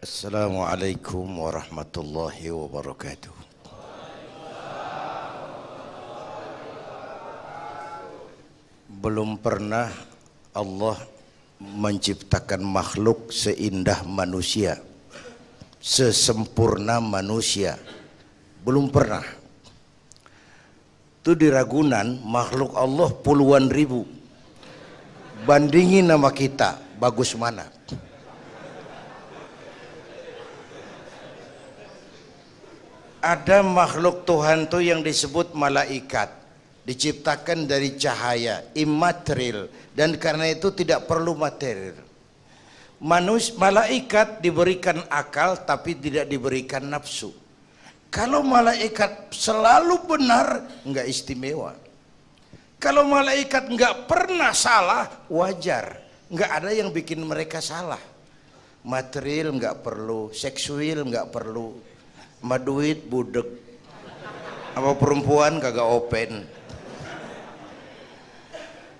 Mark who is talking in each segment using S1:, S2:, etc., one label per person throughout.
S1: Assalamualaikum warahmatullahi wabarakatuh. Belum pernah Allah menciptakan makhluk seindah manusia, sesempurna manusia. Belum pernah. Itu di Ragunan makhluk Allah puluhan ribu. Bandingin nama kita, bagus mana? Ada makhluk Tuhan tuh yang disebut malaikat, diciptakan dari cahaya, immaterial, dan karena itu tidak perlu material. Malaikat diberikan akal tapi tidak diberikan nafsu. Kalau malaikat selalu benar, enggak istimewa. Kalau malaikat enggak pernah salah, wajar. Enggak ada yang bikin mereka salah. Material enggak perlu, seksual enggak perlu, sama duit budek, sama perempuan kagak open.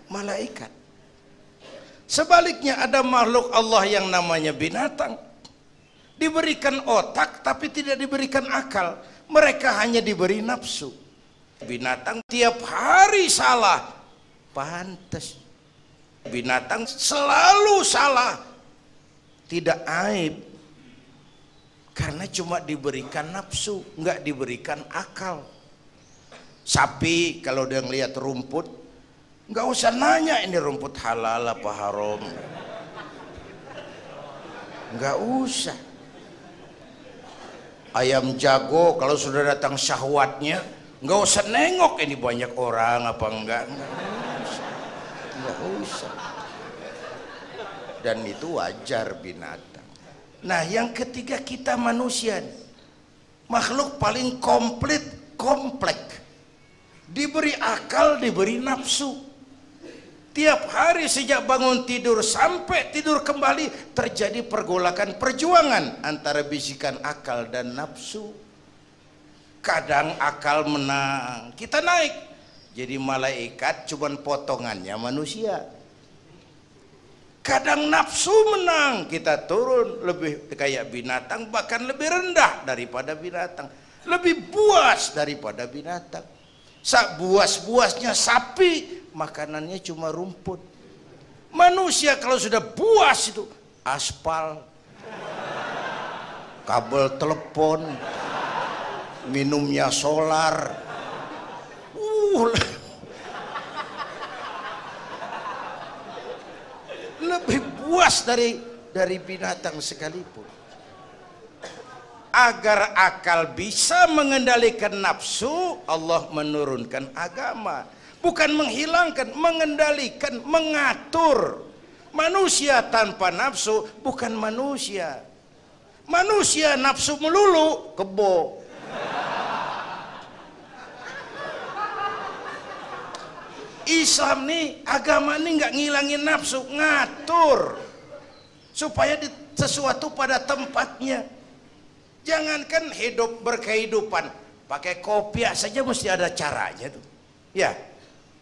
S1: Malaikat. Sebaliknya ada makhluk Allah yang namanya binatang, diberikan otak tapi tidak diberikan akal. Mereka hanya diberi nafsu. Binatang tiap hari salah, pantas. Binatang selalu salah, tidak aib, karena cuma diberikan nafsu, nggak diberikan akal. Sapi kalau dia ngelihat rumput, nggak usah nanya ini rumput halal apa haram, nggak usah. Ayam jago kalau sudah datang syahwatnya, nggak usah nengok ini banyak orang apa enggak, nggak usah. Dan itu wajar binatang. Nah, yang ketiga kita manusia, makhluk paling komplit, kompleks. Diberi akal, diberi nafsu. Tiap hari sejak bangun tidur sampai tidur kembali terjadi pergolakan perjuangan antara bisikan akal dan nafsu. Kadang akal menang, kita naik. Jadi malaikat cuman potongannya manusia. Kadang nafsu menang, kita turun lebih kayak binatang, bahkan lebih rendah daripada binatang, lebih buas daripada binatang. Buas-buasnya sapi, makanannya cuma rumput. Manusia kalau sudah buas itu aspal, kabel telepon, minumnya solar. Lebih buas dari binatang sekalipun. Agar akal bisa mengendalikan nafsu, Allah menurunkan agama. Bukan menghilangkan, mengendalikan, mengatur. Manusia tanpa nafsu bukan manusia. Manusia nafsu melulu, kebo. Islam nih, agama nih nggak ngilangin nafsu, ngatur supaya sesuatu pada tempatnya. Jangankan hidup berkehidupan, pakai kopiah saja mesti ada caranya tuh. Ya,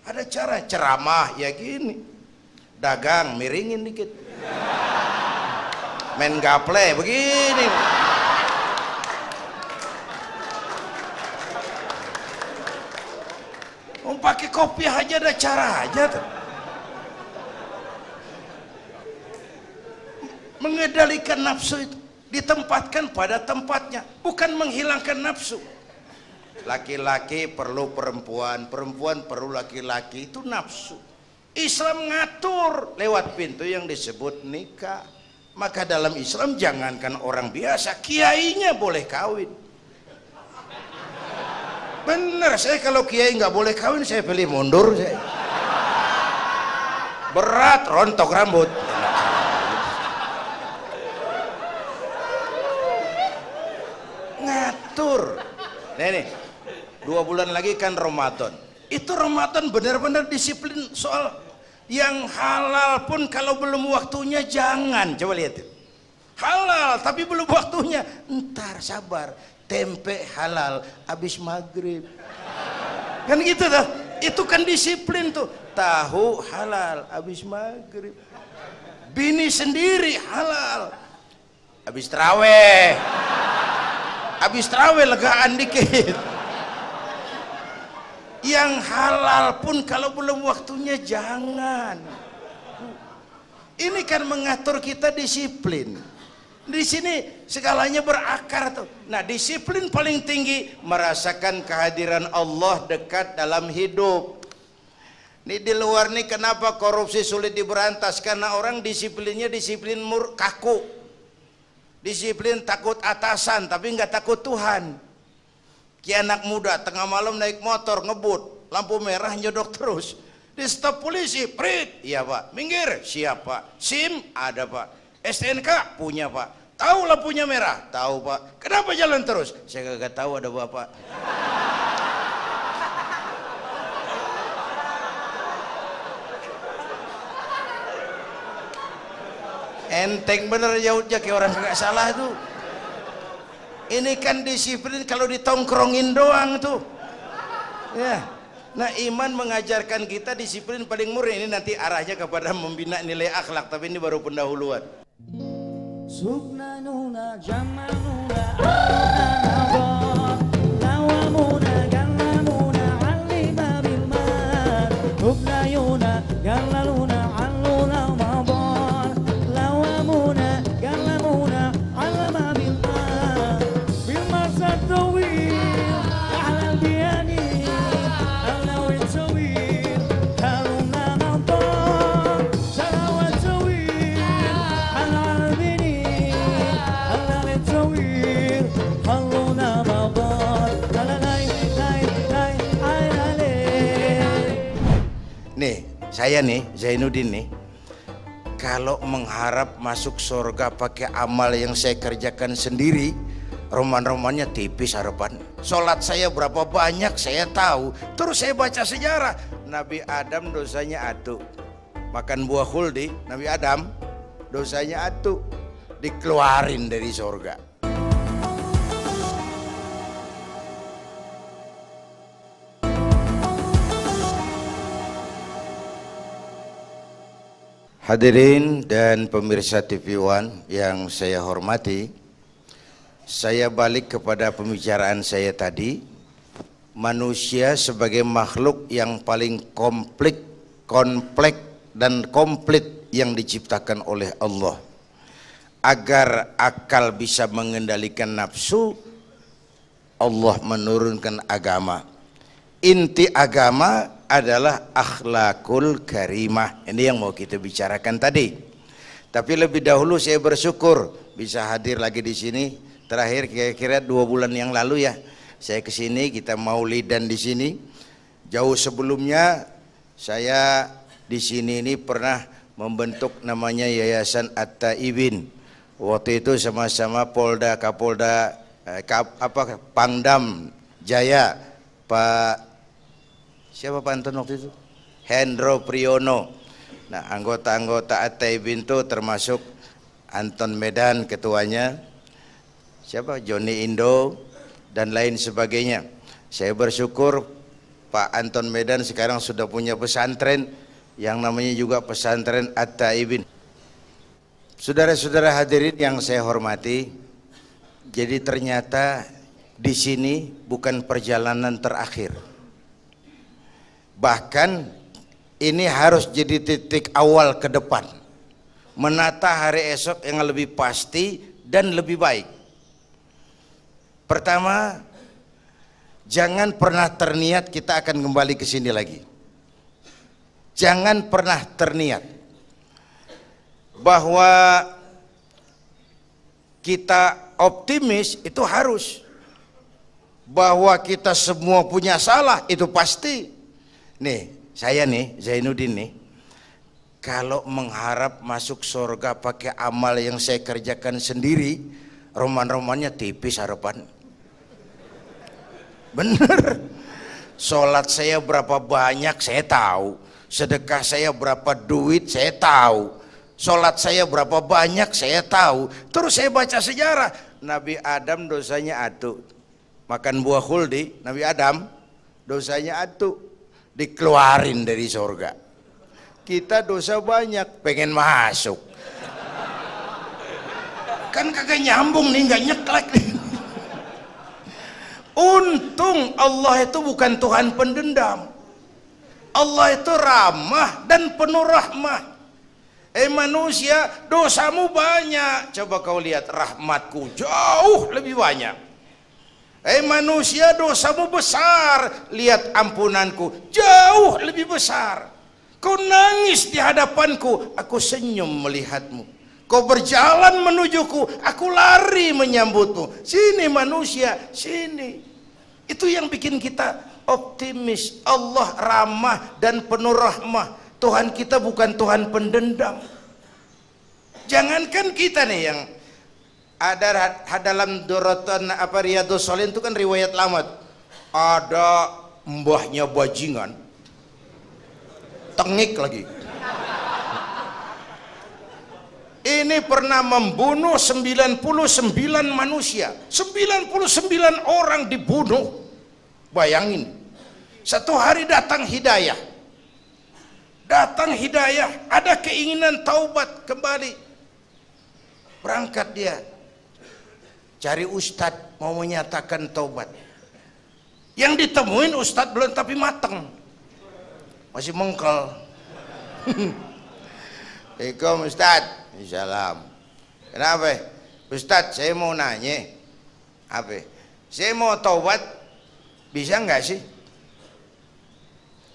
S1: ada cara. Ceramah ya gini, dagang miringin dikit, main gaple begini. Pakai kopiah aja ada cara aja tuh. Mengendalikan nafsu itu ditempatkan pada tempatnya, bukan menghilangkan nafsu. Laki-laki perlu perempuan, perempuan perlu laki-laki, itu nafsu. Islam ngatur lewat pintu yang disebut nikah. Maka dalam Islam jangankan orang biasa, kiainya boleh kawin. Bener, saya kalau kiai nggak boleh kawin saya pilih mundur. Saya berat rontok rambut. Ngatur. Nih, 2 bulan lagi kan Ramadan. Itu Ramadan benar-benar disiplin soal yang halal pun kalau belum waktunya jangan. Coba lihat. Halal tapi belum waktunya, ntar sabar. Tempe halal habis maghrib, kan gitu tuh. Itu kan disiplin tuh. Tahu halal habis maghrib. Bini sendiri halal, Habis terawih. Habis terawih legaan dikit. Yang halal pun kalau belum waktunya jangan. Ini kan mengatur kita disiplin. Di sini segalanya berakar tuh. Nah, disiplin paling tinggi merasakan kehadiran Allah dekat dalam hidup. Nih di luar nih kenapa korupsi sulit diberantas? Karena orang disiplinnya disiplin kaku. Disiplin takut atasan tapi nggak takut Tuhan. Kayak anak muda tengah malam naik motor ngebut, lampu merah nyodok terus. Di stop polisi, prit, iya pak, minggir, siap pak, SIM ada pak, STNK punya pak, tahu lampunya merah, tahu pak, kenapa jalan terus? Saya kagak tahu ada bapak. Enteng bener jauhnya kayak orang kagak salah tuh. Ini kan disiplin kalau ditongkrongin doang tuh. Ya. Nah, iman mengajarkan kita disiplin paling murni. Ini nanti arahnya kepada membina nilai akhlak, tapi ini baru pendahuluan. Subnanuna jamanuna al-anabah lawamuna gallamuna alima bilman hubnayuna gallaluna alluna mabah lawamuna gallamuna alama bilman bilman satawil ahlal biyani nih, saya nih, Zainuddin nih, kalau mengharap masuk surga pakai amal yang saya kerjakan sendiri, roman-romannya tipis harapan. Sholat saya berapa banyak saya tahu. Terus saya baca sejarah, Nabi Adam dosanya atu. Makan buah khuldi, Nabi Adam dosanya atu, dikeluarin dari surga. Hadirin dan pemirsa TV One yang saya hormati, saya balik kepada pembicaraan saya tadi. Manusia sebagai makhluk yang paling kompleks dan komplit yang diciptakan oleh Allah. Agar akal bisa mengendalikan nafsu, Allah menurunkan agama. Inti agama adalah akhlakul karimah. Ini yang mau kita bicarakan tadi. Tapi lebih dahulu saya bersyukur bisa hadir lagi di sini. Terakhir kira-kira 2 bulan yang lalu ya, saya ke sini, kita maulidan di sini. Jauh sebelumnya saya di sini ini pernah membentuk namanya Yayasan At-Taibin. Waktu itu sama-sama Polda, Kapolda, Pangdam Jaya, Pak siapa Pak Anton waktu itu? Hendro Priyono. Nah, anggota-anggota At-Taibin itu termasuk Anton Medan ketuanya, siapa? Joni Indo dan lain sebagainya. Saya bersyukur Pak Anton Medan sekarang sudah punya pesantren yang namanya juga pesantren At-Taibin. Saudara-saudara hadirin yang saya hormati, jadi ternyata di sini bukan perjalanan terakhir. Bahkan ini harus jadi titik awal ke depan, menata hari esok yang lebih pasti dan lebih baik. Pertama, jangan pernah terniat kita akan kembali ke sini lagi. Jangan pernah terniat bahwa kita optimis, itu harus. Bahwa kita semua punya salah, itu pasti. Nih, saya nih, Zainuddin nih, kalau mengharap masuk surga pakai amal yang saya kerjakan sendiri, roman-romannya tipis harapan. Bener. Sholat saya berapa banyak saya tahu, sedekah saya berapa duit saya tahu, sholat saya berapa banyak saya tahu. Terus saya baca sejarah, Nabi Adam dosanya atu, makan buah khuldi, Nabi Adam dosanya atu, dikeluarin dari surga. Kita dosa banyak, pengen masuk. Kan kagak nyambung nih, nggak nyeklek nih. Untung Allah itu bukan Tuhan pendendam. Allah itu ramah dan penuh rahmat. Manusia, dosamu banyak, coba kau lihat rahmatku jauh lebih banyak. Manusia, dosamu besar, lihat ampunanku jauh lebih besar. Kau nangis di hadapanku, aku senyum melihatmu. Kau berjalan menujuku, aku lari menyambutmu. Sini manusia, sini. Itu yang bikin kita optimis. Allah ramah dan penuh rahmah. Tuhan kita bukan Tuhan pendendam. Jangankan kita nih yang ada dalam Dorotan Riyadhus Shalihin itu kan riwayat lama. Ada mbahnya bajingan, tengik lagi. Ini pernah membunuh 99 manusia, 99 orang dibunuh. Bayangin, satu hari datang hidayah, ada keinginan taubat kembali. Berangkat dia, cari ustadz mau menyatakan taubat. Yang ditemuin ustadz belum tapi mateng, masih mengkel. Assalamualaikum ustadz. Salam. Kenapa? Ustadz, saya mau nanya. Apa? Saya mau taubat, bisa nggak sih?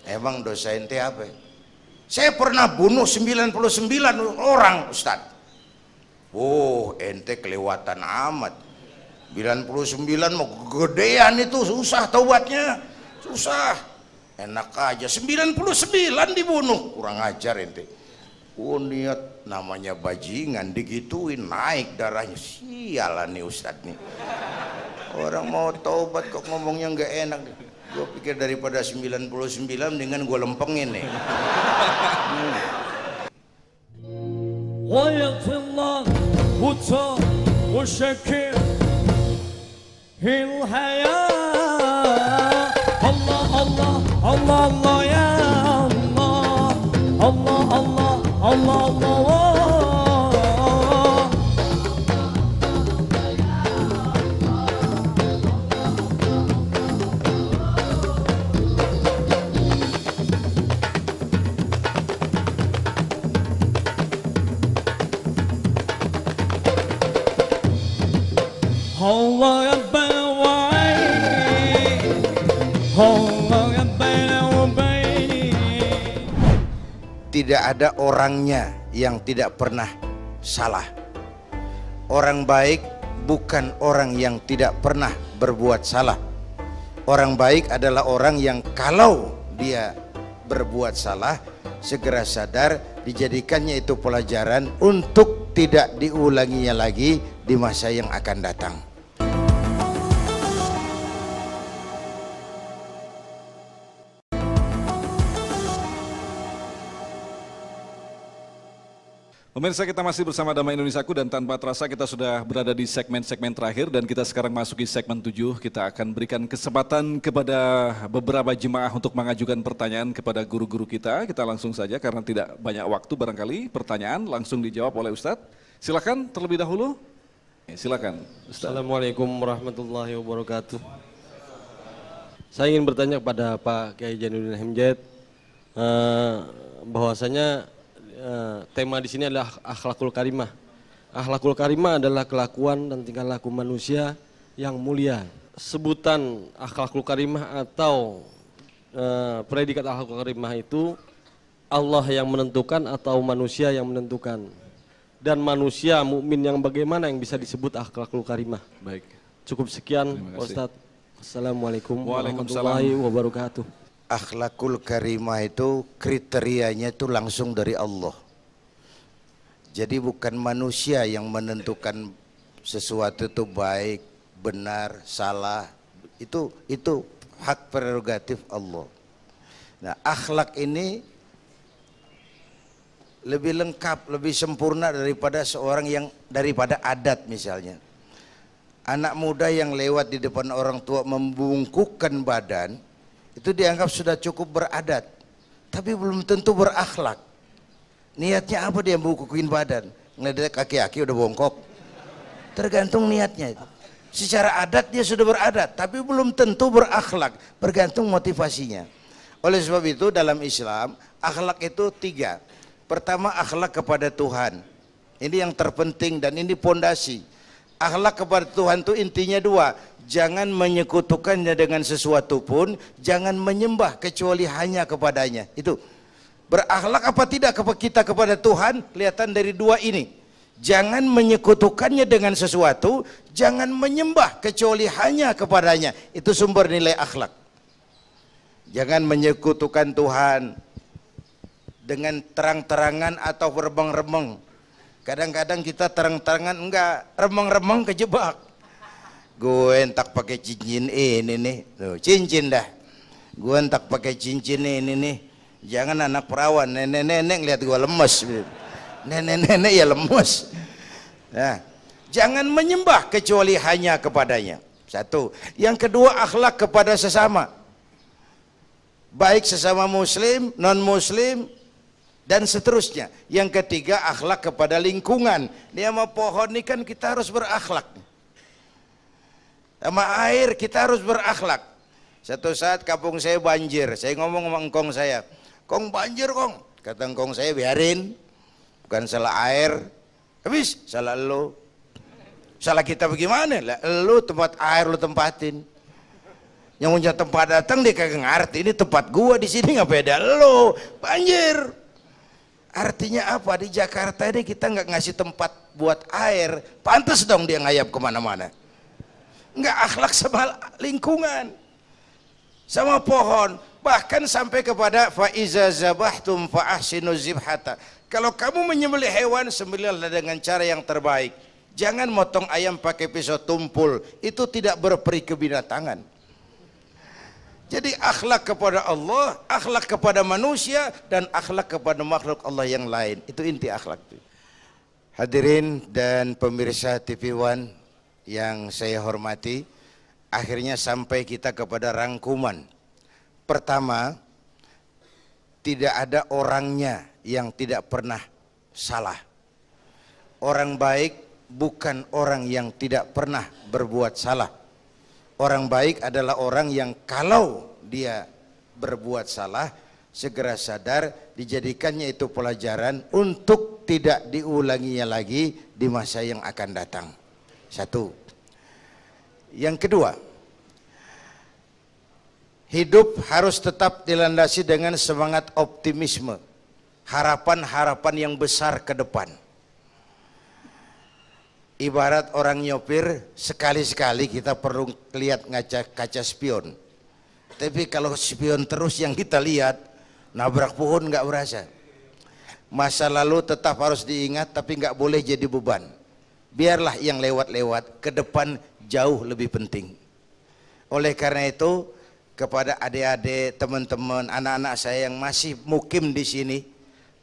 S1: Emang dosa ente apa? Saya pernah bunuh 99 orang, Ustadz. Oh, ente kelewatan amat. 99 mau gedean itu, susah taubatnya. Susah. Enak aja, 99 dibunuh. Kurang ajar ente. Oh, niat namanya bajingan digituin naik darahnya. Sialan nih Ustadz nih. Orang mau taubat kok ngomongnya nggak enak. Gue pikir daripada 99 dengan gue lempengin nih.
S2: Allah Allah Allah Allah ya Allah Allah Allah Allah Allah. Allah ya bawai, Allah ya bawai.
S1: Tidak ada orangnya yang tidak pernah salah. Orang baik bukan orang yang tidak pernah berbuat salah. Orang baik adalah orang yang kalau dia berbuat salah segera sadar, dijadikannya itu pelajaran untuk tidak diulanginya lagi di masa yang akan datang.
S3: Pemirsa, kita masih bersama Damai Indonesiaku dan tanpa terasa kita sudah berada di segmen-segmen terakhir dan kita sekarang masuki segmen 7. Kita akan berikan kesempatan kepada beberapa jemaah untuk mengajukan pertanyaan kepada guru-guru kita. Kita langsung saja karena tidak banyak waktu barangkali pertanyaan langsung dijawab oleh Ustadz. Silakan terlebih dahulu. Silakan Ustadz.
S4: Assalamualaikum warahmatullahi wabarakatuh. Saya ingin bertanya kepada Pak Kiai Jainuddin Hamid, bahwasanya tema di sini adalah akhlakul karimah. Akhlakul karimah adalah kelakuan dan tingkah laku manusia yang mulia. Sebutan akhlakul karimah atau predikat akhlakul karimah itu Allah yang menentukan atau manusia yang menentukan? Dan manusia mukmin yang bagaimana yang bisa disebut akhlakul karimah?
S3: Baik.
S4: Cukup sekian, Ustaz. Assalamualaikum warahmatullahi wabarakatuh.
S1: Akhlakul karimah itu kriterianya itu langsung dari Allah. Jadi bukan manusia yang menentukan sesuatu itu baik, benar, salah. Itu hak prerogatif Allah. Nah, akhlak ini lebih lengkap, lebih sempurna daripada daripada adat misalnya. Anak muda yang lewat di depan orang tua membungkukkan badan, itu dianggap sudah cukup beradat, tapi belum tentu berakhlak. Niatnya apa dia bungkukin badan? Ngeliat kaki-kaki udah bongkok, Tergantung niatnya itu. Secara adat dia sudah beradat, tapi belum tentu berakhlak, bergantung motivasinya. Oleh sebab itu dalam Islam, akhlak itu 3. Pertama, akhlak kepada Tuhan. Ini yang terpenting dan ini pondasi. Akhlak kepada Tuhan itu intinya 2. Jangan menyekutukannya dengan sesuatu pun, jangan menyembah kecuali hanya kepadanya. Itu. Berakhlak apa tidak kita kepada Tuhan, kelihatan dari 2 ini. Jangan menyekutukannya dengan sesuatu, jangan menyembah kecuali hanya kepadanya. Itu sumber nilai akhlak. Jangan menyekutukan Tuhan dengan terang-terangan atau remeng-remeng. Kadang-kadang kita terang-terangan enggak, remeng-remeng kejebak. Gue entak pakai cincin ini nih, tuh, cincin dah. Gue entak pakai cincin ini nih. Jangan anak perawan, nenek-nenek lihat gue lemes. Nenek-nenek ya lemes. Nah, jangan menyembah kecuali hanya kepadanya. 1. Yang kedua, akhlak kepada sesama. Baik sesama muslim, non-muslim, dan seterusnya. Yang ketiga, akhlak kepada lingkungan. Ini sama pohon ini kan kita harus berakhlak. Sama air kita harus berakhlak. Satu saat kampung saya banjir, saya ngomong sama engkong saya, "Kong banjir kong." Kata engkong saya, "Biarin, bukan salah air, habis salah lo." Salah kita bagaimana? Lah lo tempat air lo tempatin. Yang punya tempat datang dia kagak ngerti, ini tempat gua di sini nggak beda lo, banjir. Artinya apa? Di Jakarta ini kita nggak ngasih tempat buat air, pantas dong dia ngayap kemana-mana. Nggak akhlak sama lingkungan, sama pohon, bahkan sampai kepada faiza zabahtum fa ahsinu zibhata. Kalau kamu menyembelih hewan, sembelihlah dengan cara yang terbaik. Jangan motong ayam pakai pisau tumpul, itu tidak berperi kebinatangan. Jadi akhlak kepada Allah, akhlak kepada manusia, dan akhlak kepada makhluk Allah yang lain. Itu inti akhlak. Hadirin dan pemirsa TV One yang saya hormati, akhirnya sampai kita kepada rangkuman. Pertama, tidak ada orangnya yang tidak pernah salah. Orang baik bukan orang yang tidak pernah berbuat salah. Orang baik adalah orang yang kalau dia berbuat salah, segera sadar, dijadikannya itu pelajaran untuk tidak diulanginya lagi di masa yang akan datang. 1. Yang kedua, hidup harus tetap dilandasi dengan semangat optimisme, harapan-harapan yang besar ke depan. Ibarat orang nyopir, sekali-sekali kita perlu lihat kaca spion. Tapi kalau spion terus yang kita lihat, nabrak pohon nggak berasa. Masa lalu tetap harus diingat, tapi nggak boleh jadi beban. Biarlah yang lewat-lewat, ke depan jauh lebih penting. Oleh karena itu, kepada adik-adik, teman-teman, anak-anak saya yang masih mukim di sini,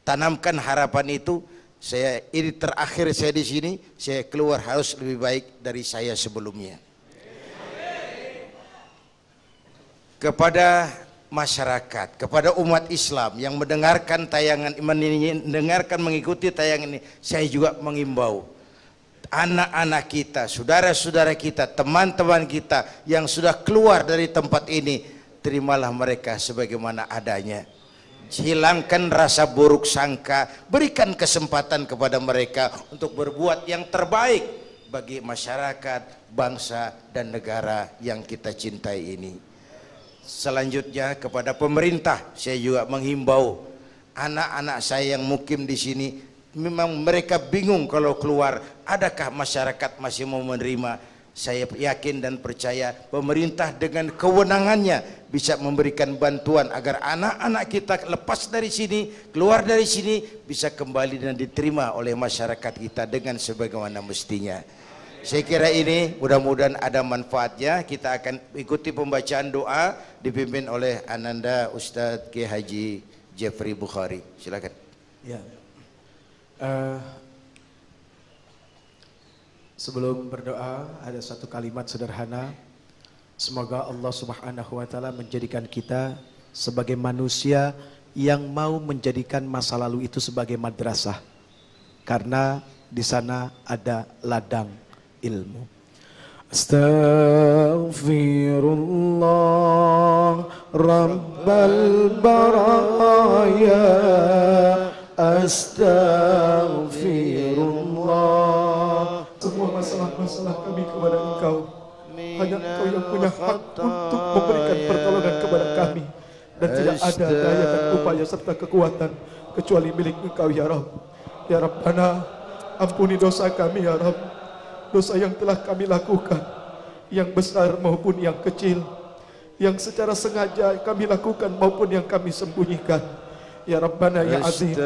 S1: tanamkan harapan itu. Saya ini terakhir saya di sini, saya keluar harus lebih baik dari saya sebelumnya. Kepada masyarakat, kepada umat Islam yang mendengarkan tayangan ini, mendengarkan mengikuti tayangan ini, saya juga mengimbau anak-anak kita, saudara-saudara kita, teman-teman kita yang sudah keluar dari tempat ini, terimalah mereka sebagaimana adanya. Hilangkan rasa buruk sangka, berikan kesempatan kepada mereka untuk berbuat yang terbaik bagi masyarakat, bangsa, dan negara yang kita cintai ini. Selanjutnya kepada pemerintah, saya juga menghimbau anak-anak saya yang mukim di sini, memang mereka bingung kalau keluar, adakah masyarakat masih mau menerima? Saya yakin dan percaya pemerintah dengan kewenangannya bisa memberikan bantuan agar anak-anak kita lepas dari sini, keluar dari sini, bisa kembali dan diterima oleh masyarakat kita dengan sebagaimana mestinya. Saya kira ini mudah-mudahan ada manfaatnya. Kita akan ikuti pembacaan doa dipimpin oleh Ananda Ustadz Kiai Haji Jeffrey Bukhari. Silakan.
S5: Ya. Sebelum berdoa, ada satu kalimat sederhana. Semoga Allah Subhanahu wa Ta'ala menjadikan kita sebagai manusia yang mau menjadikan masa lalu itu sebagai madrasah, karena di sana ada ladang ilmu. Astaghfirullah Rabbal baraya, astaghfirullah. Semua masalah-masalah kami kepada Engkau, hanya Engkau yang punya hak untuk memberikan pertolongan kepada kami, dan tidak ada daya dan upaya serta kekuatan kecuali milik Engkau ya Rabb. Ya Rabbana, ampuni dosa kami ya Rabb, dosa yang telah kami lakukan, yang besar maupun yang kecil, yang secara sengaja kami lakukan maupun yang kami sembunyikan. Ya Rabbana ya Azim,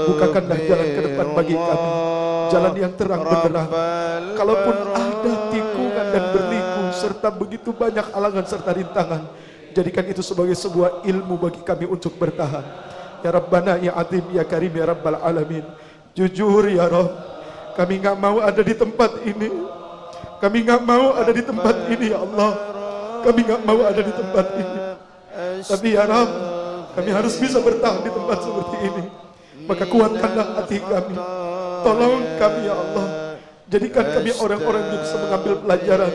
S5: bukakanlah jalan ke depan bagi kami, jalan yang terang benderang. Kalaupun ada tikungan dan berliku serta begitu banyak halangan serta rintangan, jadikan itu sebagai sebuah ilmu bagi kami untuk bertahan. Ya Rabbana ya Azim ya Karim ya Rabbal Alamin. Jujur ya Rabb, kami gak mau ada di tempat ini. Kami gak mau ada di tempat ini ya Allah. Kami gak mau ada di tempat ini. Tapi ya Rabb, kami harus bisa bertahan di tempat seperti ini. Maka kuatkanlah hati kami. Tolong kami ya Allah. Jadikan kami orang-orang yang bisa mengambil pelajaran,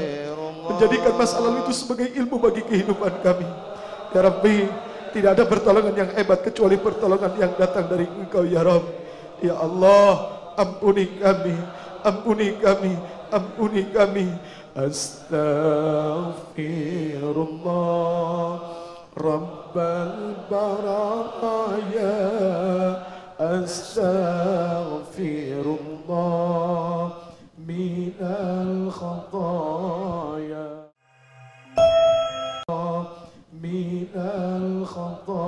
S5: menjadikan masa lalu itu sebagai ilmu bagi kehidupan kami. Ya Rabbi, tidak ada pertolongan yang hebat kecuali pertolongan yang datang dari Engkau ya Rabb. Ya Allah, ampuni kami, ampuni kami, ampuni kami. Astaghfirullah Rabbal baraya, astaghfirullah minal khataya, minal khataya.